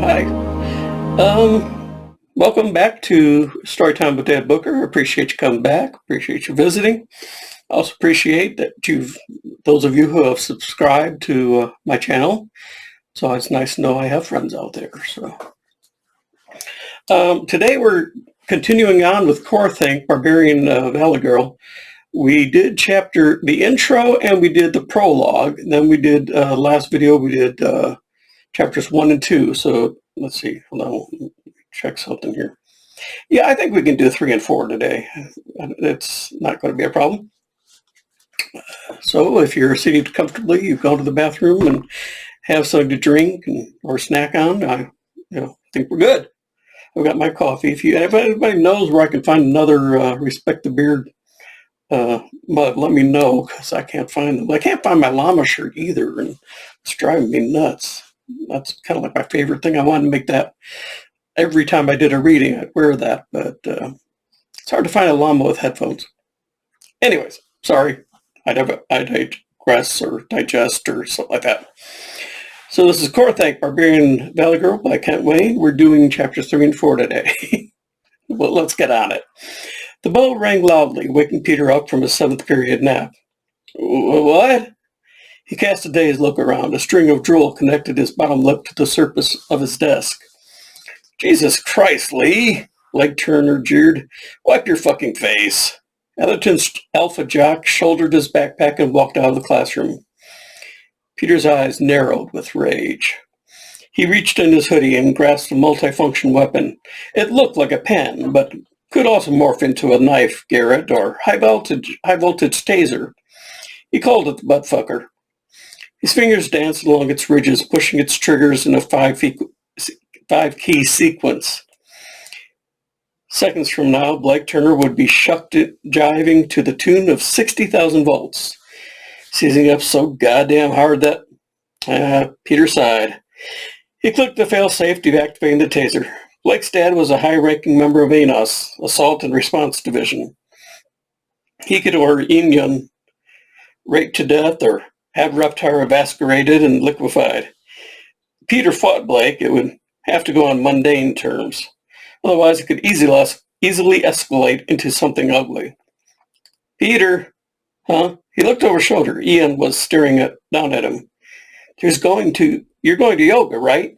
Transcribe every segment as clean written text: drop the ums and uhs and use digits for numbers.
Hi. Welcome back to Storytime with Dad Booker. Appreciate you coming back. Appreciate you visiting. Also appreciate that those of you who have subscribed to my channel. It's always nice to know I have friends out there. So today we're continuing on with Kor-Thank, Barbarian Valley Girl. We did the intro and we did the prologue. And then we did last video. We did chapters 1 and 2. So let's see. Hold on. Let me check something here. Yeah, I think we can do 3 and 4 today. It's not going to be a problem. So if you're seated comfortably, you go to the bathroom and have something to drink or snack on. I think we're good. I've got my coffee. If anybody knows where I can find another Respect the Beard mug, let me know, because I can't find them. I can't find my llama shirt either, and it's driving me nuts. That's kind of like my favorite thing. I wanted to make that every time I did a reading. I'd wear that, but it's hard to find a llama with headphones. Anyways, sorry. I digress or digest or something like that. So this is Kor-Thank, Barbarian Valley Girl by Kent Wayne. We're doing chapters 3 and 4 today. Well, let's get on it. The bell rang loudly, waking Peter up from his 7th period nap. What? He cast a dazed look around. A string of drool connected his bottom lip to the surface of his desk. Jesus Christ, Lee, Leg Turner jeered. Wipe your fucking face. Atherton's alpha jock shouldered his backpack and walked out of the classroom. Peter's eyes narrowed with rage. He reached in his hoodie and grasped a multifunction weapon. It looked like a pen, but could also morph into a knife, garrote, or high voltage taser. He called it the buttfucker. His fingers danced along its ridges, pushing its triggers in a 5-key sequence. Seconds from now, Blake Turner would be shucked jiving to the tune of 60,000 volts. Seizing up so goddamn hard that... Peter sighed. He clicked the failsafe, deactivating the taser. Blake's dad was a high-ranking member of ANOS, Assault and Response Division. He could order Inyan raped to death or have Reptar evacuated and liquefied. Peter fought Blake. It would have to go on mundane terms. Otherwise, it could easily escalate into something ugly. Peter, huh? He looked over his shoulder. Ian was staring down at him. You're going to yoga, right?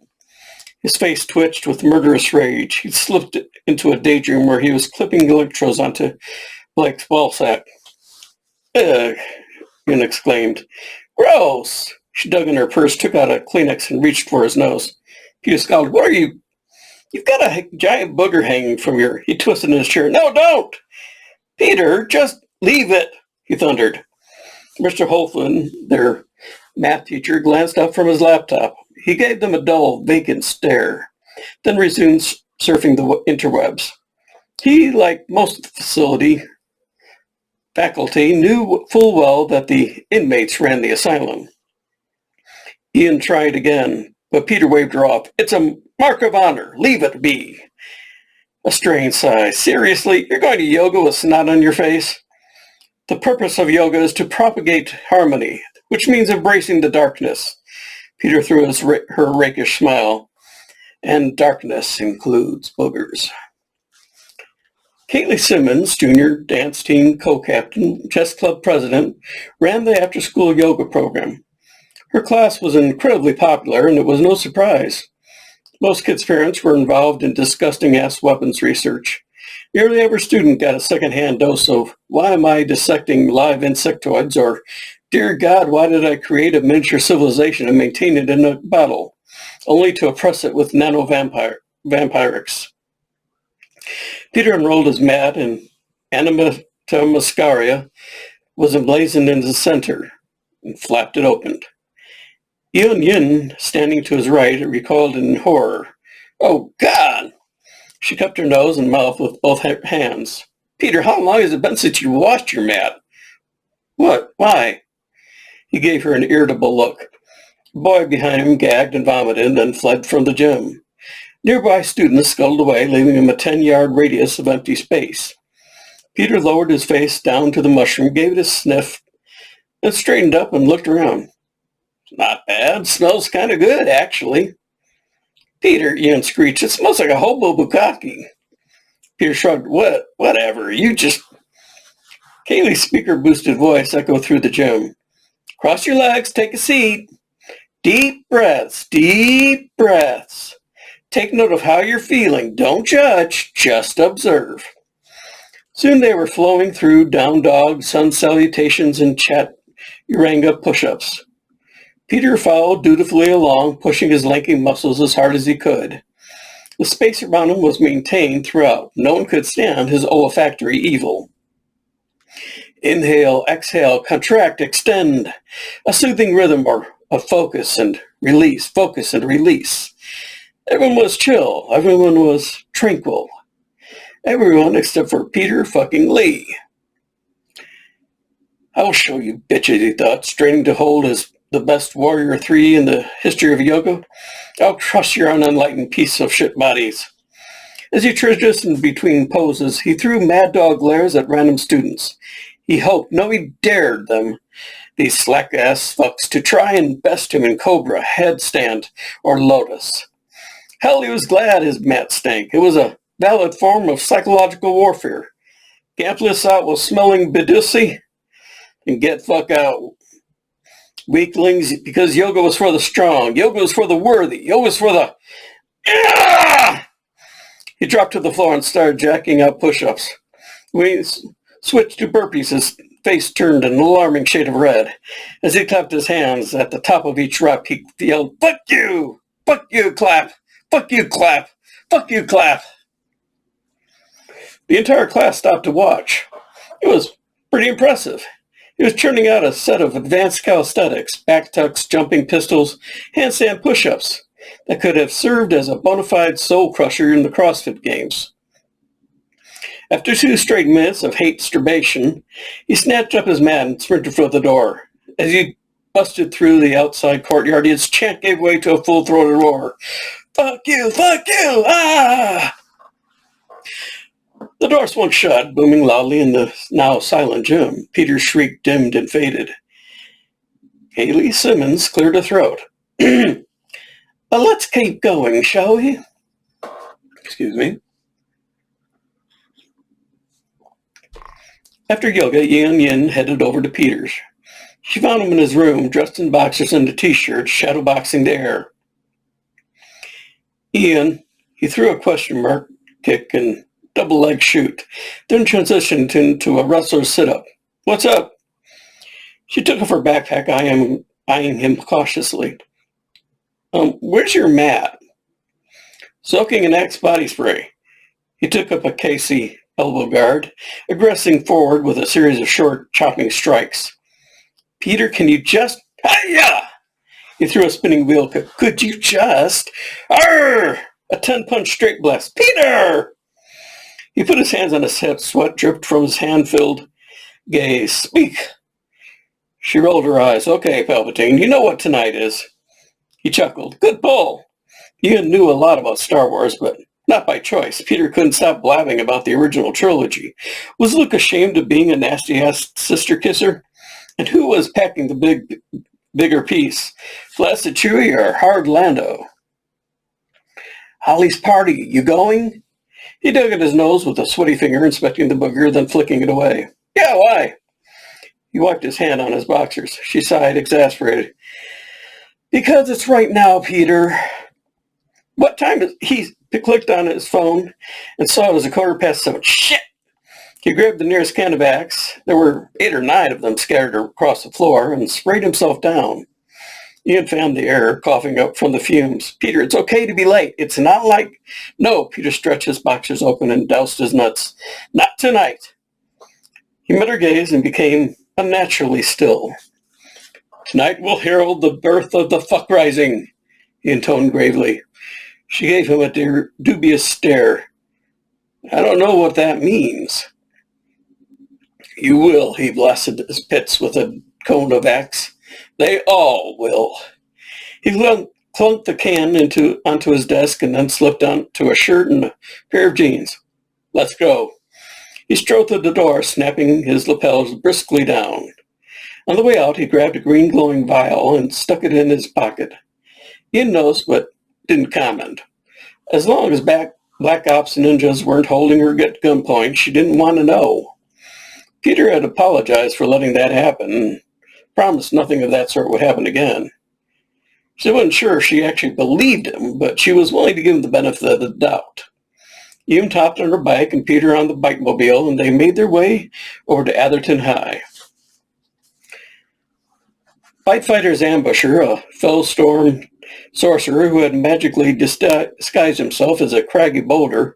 His face twitched with murderous rage. He slipped into a daydream where he was clipping electrodes onto Blake's ball sack. Ugh, Ian exclaimed. Gross! She dug in her purse, took out a Kleenex, and reached for his nose. Peter scowled. What are you? You've got a giant booger hanging from your... He twisted in his chair. No, don't! Peter, just leave it, he thundered. Mr. Holfman, their math teacher, glanced up from his laptop. He gave them a dull, vacant stare, then resumed surfing the interwebs. He, like most of the facility faculty, knew full well that the inmates ran the asylum. Ian tried again, but Peter waved her off. It's a mark of honor. Leave it be. A strained sigh. Seriously, you're going to yoga with snot on your face? The purpose of yoga is to propagate harmony, which means embracing the darkness. Peter threw her rakish smile. And darkness includes boogers. Kaylee Simmons, junior dance team co-captain, chess club president, ran the after-school yoga program. Her class was incredibly popular, and it was no surprise. Most kids' parents were involved in disgusting-ass weapons research. Nearly every student got a second-hand dose of, why am I dissecting live insectoids, or, dear God, why did I create a miniature civilization and maintain it in a bottle, only to oppress it with vampirics. Peter unrolled his mat, and Animatamascaria was emblazoned in the center, and flapped it open. Yun Yin, standing to his right, recoiled in horror. Oh, God! She cupped her nose and mouth with both hands. Peter, how long has it been since you washed your mat? What? Why? He gave her an irritable look. The boy behind him gagged and vomited, then fled from the gym. Nearby students scuttled away, leaving him a 10-yard radius of empty space. Peter lowered his face down to the mushroom, gave it a sniff, then straightened up and looked around. Not bad. Smells kind of good, actually. Peter, Ian screeched, it smells like a hobo bukkake. Peter shrugged, whatever, you just... Kaylee's speaker-boosted voice echoed through the gym. Cross your legs, take a seat. Deep breaths, deep breaths. Take note of how you're feeling. Don't judge, just observe. Soon they were flowing through down dog, sun salutations, and chaturanga push-ups. Peter followed dutifully along, pushing his lanky muscles as hard as he could. The space around him was maintained throughout. No one could stand his olfactory evil. Inhale, exhale, contract, extend. A soothing rhythm of focus and release, focus and release. Everyone was chill. Everyone was tranquil. Everyone except for Peter fucking Lee. I'll show you bitches, he thought, straining to hold as the best warrior 3 in the history of yoga. I'll crush your unenlightened piece of shit bodies. As he transitioned between poses, he threw mad dog glares at random students. He hoped, no, he dared them, these slack-ass fucks, to try and best him in cobra, headstand, or lotus. Hell, he was glad his mat stank. It was a valid form of psychological warfare. Gampless out was smelling bedussy, and get fuck out. Weaklings, because yoga was for the strong. Yoga was for the worthy. Yoga was for the... Ah! He dropped to the floor and started jacking up push-ups. When he switched to burpees, his face turned an alarming shade of red. As he clapped his hands at the top of each rep, he yelled, fuck you! Fuck you, clap! Fuck you, clap! Fuck you, clap! The entire class stopped to watch. It was pretty impressive. He was churning out a set of advanced calisthenics, back tucks, jumping pistols, handstand push-ups that could have served as a bona fide soul crusher in the CrossFit Games. After 2 straight minutes of hate-sturbation, he snatched up his mat and sprinted for the door. As he busted through the outside courtyard, his chant gave way to a full-throated roar. Fuck you! Fuck you! Ah! The door swung shut, booming loudly in the now silent gym. Peter's shriek dimmed and faded. Haley Simmons cleared her throat. Let's keep going, shall we? Excuse me. After yoga, Yin headed over to Peter's. She found him in his room, dressed in boxers and a t-shirt, shadowboxing the air. Ian, he threw a question mark kick and double leg shoot, then transitioned into a wrestler's sit-up. What's up? She took off her backpack, eyeing him cautiously. Where's your mat? Soaking in Axe body spray. He took up a Casey elbow guard, aggressing forward with a series of short, chopping strikes. Peter, can you just... Hi-ya! He threw a spinning wheel kick. Could you just... Arr! A 10-punch straight blast. Peter! He put his hands on his hips. Sweat dripped from his hand-filled gaze. Speak! She rolled her eyes. Okay, Palpatine, you know what tonight is. He chuckled. Good pull. Ian knew a lot about Star Wars, but not by choice. Peter couldn't stop blabbing about the original trilogy. Was Luke ashamed of being a nasty-ass sister kisser? And who was packing the bigger piece? Flaccid Chewie or Hard Lando? Holly's party, you going? He dug at his nose with a sweaty finger, inspecting the booger, then flicking it away. Yeah, why? He wiped his hand on his boxers. She sighed, exasperated. Because it's right now, Peter. What time is... He clicked on his phone and saw it was 7:15. Shit! He grabbed the nearest can of Axe. There were 8 or 9 of them scattered across the floor and sprayed himself down. Ian fanned the air, coughing up from the fumes. Peter, it's okay to be late. It's not like... No, Peter stretched his boxers open and doused his nuts. Not tonight. He met her gaze and became unnaturally still. Tonight will herald the birth of the FUCKRISING, he intoned gravely. She gave him a dubious stare. I don't know what that means. You will, he blasted his pits with a cone of Axe. They all will. He clunked the can onto his desk and then slipped onto a shirt and a pair of jeans. Let's go. He strode through the door, snapping his lapels briskly down. On the way out, he grabbed a green glowing vial and stuck it in his pocket. Ian noticed, but didn't comment. As long as Black Ops ninjas weren't holding her at gunpoint, she didn't want to know. Peter had apologized for letting that happen and promised nothing of that sort would happen again. She wasn't sure she actually believed him, but she was willing to give him the benefit of the doubt. Eve hopped on her bike and Peter on the bike-mobile, and they made their way over to Atherton High. Fighter's ambusher, a fell-storm sorcerer who had magically disguised himself as a craggy boulder,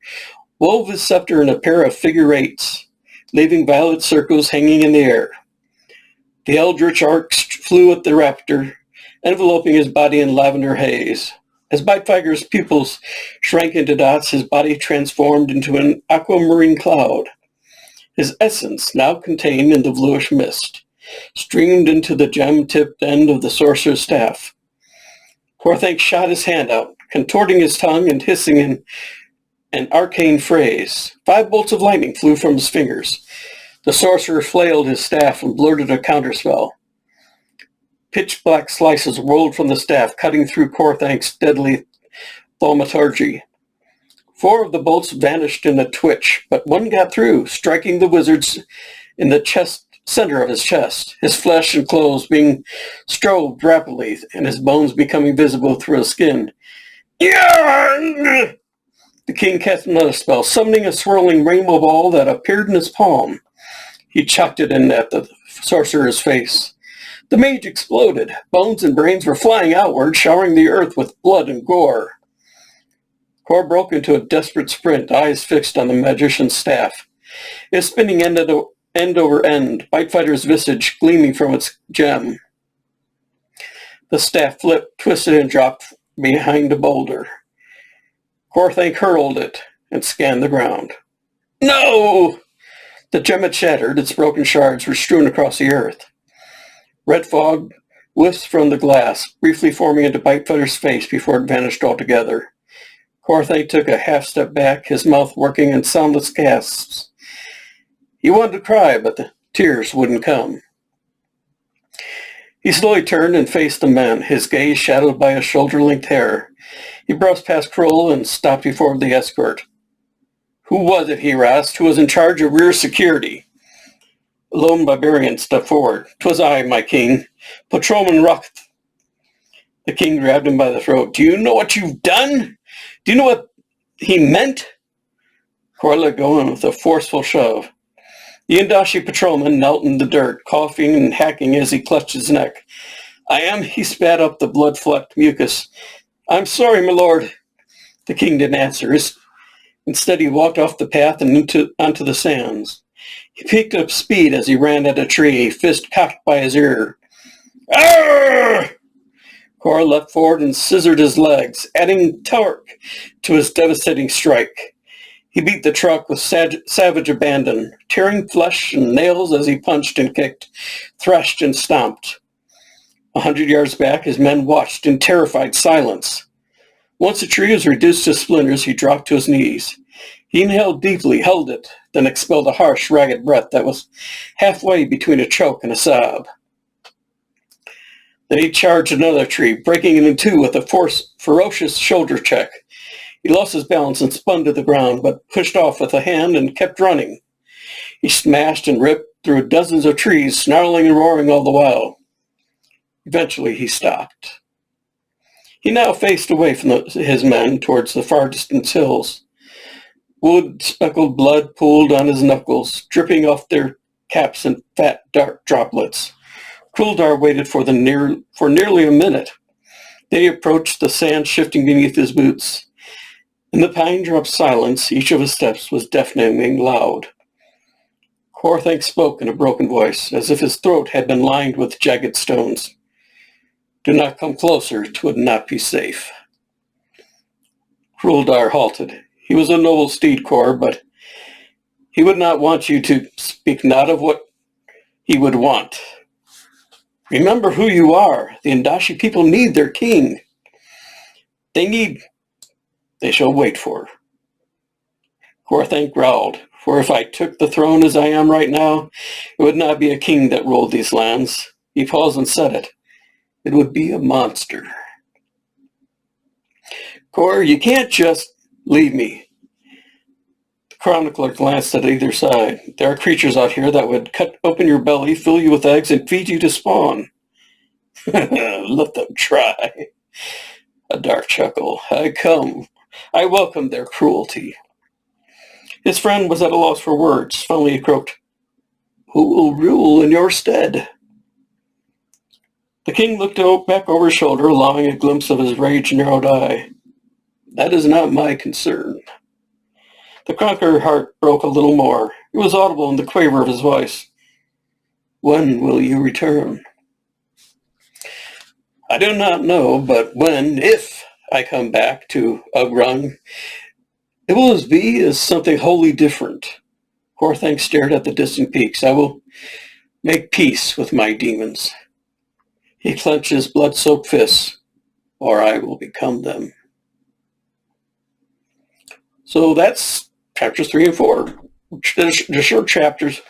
wove his scepter in a pair of figure eights, leaving violet circles hanging in the air. The eldritch arcs flew at the raptor, enveloping his body in lavender haze. As Fighter's pupils shrank into dots, his body transformed into an aquamarine cloud. His essence, now contained in the bluish mist, streamed into the gem-tipped end of the sorcerer's staff. Kor-Thank shot his hand out, contorting his tongue and hissing in an arcane phrase. 5 bolts of lightning flew from his fingers. The sorcerer flailed his staff and blurted a counterspell. Pitch-black slices rolled from the staff, cutting through Kor-Thank's deadly thaumaturgy. 4 of the bolts vanished in a twitch, but one got through, striking the wizard in the center of his chest, his flesh and clothes being strobed rapidly, and his bones becoming visible through his skin. The king cast another spell, summoning a swirling rainbow ball that appeared in his palm. He chucked it in at the sorcerer's face. The mage exploded. Bones and brains were flying outward, showering the earth with blood and gore. Kor broke into a desperate sprint, eyes fixed on the magician's staff. His spinning end over end, Fighter's visage gleaming from its gem. The staff flipped, twisted, and dropped behind a boulder. Kor-Thank hurled it and scanned the ground. No! The gem had shattered. Its broken shards were strewn across the earth. Red fog whiffed from the glass, briefly forming into Fighter's face before it vanished altogether. Kor-Thank took a half-step back, his mouth working in soundless gasps. He wanted to cry, but the tears wouldn't come. He slowly turned and faced the men, his gaze shadowed by his shoulder-length hair. He brushed past Kroll and stopped before the escort. Who was it, he asked, who was in charge of rear security? A lone barbarian stepped forward. 'Twas I, my king, Patrolman Ruck. The king grabbed him by the throat. Do you know what you've done? Do you know what he meant? Kor let go with a forceful shove. The Indashi patrolman knelt in the dirt, coughing and hacking as he clutched his neck. I am, he spat up the blood-flecked mucus. I'm sorry, my lord. The king didn't answer. Instead, he walked off the path and onto the sands. He picked up speed as he ran at a tree, fist cocked by his ear. Arrgh! Kor leapt forward and scissored his legs, adding torque to his devastating strike. He beat the truck with savage abandon, tearing flesh and nails as he punched and kicked, thrashed and stomped. 100 yards back, his men watched in terrified silence. Once the tree was reduced to splinters, he dropped to his knees. He inhaled deeply, held it, then expelled a harsh, ragged breath that was halfway between a choke and a sob. Then he charged another tree, breaking it in two with a ferocious shoulder check. He lost his balance and spun to the ground, but pushed off with a hand and kept running. He smashed and ripped through dozens of trees, snarling and roaring all the while. Eventually he stopped. He now faced away from his men towards the far distant hills. Wood-speckled blood pooled on his knuckles, dripping off their caps in fat, dark droplets. Kruldar waited for nearly a minute. They approached, the sand shifting beneath his boots. In the pine-dropped silence, each of his steps was deafeningly loud. Kor-Thank spoke in a broken voice, as if his throat had been lined with jagged stones. Do not come closer, 'twould not be safe. Kruldar halted. He was a noble steed, Kor, but he would not want you to speak not of what he would want. Remember who you are. The Indashi people need their king. They shall wait for. Kor-Thank growled, for if I took the throne as I am right now, it would not be a king that ruled these lands. He paused and said it. It would be a monster. Kor, you can't just... Leave me. The chronicler glanced at either side. There are creatures out here that would cut open your belly, fill you with eggs, and feed you to spawn. Let them try. A dark chuckle. I welcome their cruelty. His friend was at a loss for words. Finally he croaked, Who will rule in your stead? The king looked back over his shoulder, allowing a glimpse of his rage-narrowed eye. That is not my concern. The chronicler's heart broke a little more. It was audible in the quaver of his voice. When will you return? I do not know, but if I come back to Ugrung, it will be as something wholly different. Kor-Thank stared at the distant peaks. I will make peace with my demons. He clenched his blood-soaked fists, or I will become them. So that's chapters 3 and 4. They're short chapters,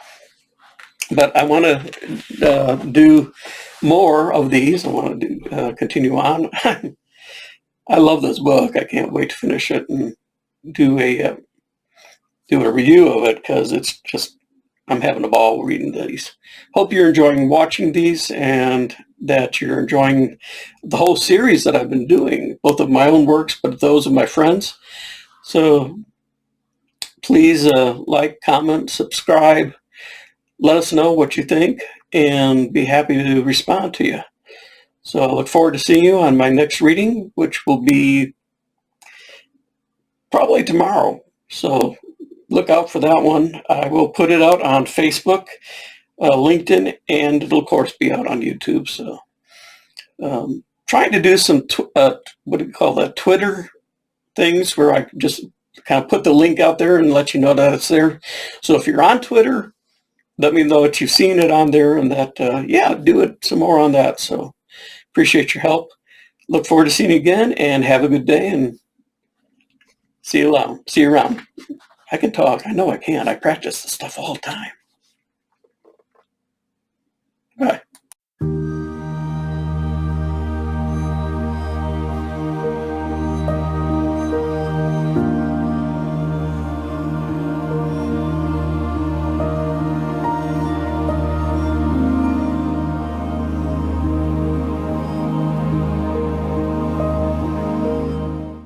but I want to do more of these. I want to continue on. I love this book. I can't wait to finish it and do a review of it, because it's just, I'm having a ball reading these. Hope you're enjoying watching these and that you're enjoying the whole series that I've been doing, both of my own works, but those of my friends. So please like, comment, subscribe. Let us know what you think and be happy to respond to you. So I look forward to seeing you on my next reading, which will be probably tomorrow. So look out for that one. I will put it out on Facebook, LinkedIn, and it'll of course be out on YouTube. So trying to do some Twitter things where I just kind of put the link out there and let you know that it's there. So if you're on Twitter, let me know that you've seen it on there, and that do it some more on that. So appreciate your help. Look forward to seeing you again, and have a good day, and see you around. I can talk. I know I can. I practice this stuff all the time. Bye.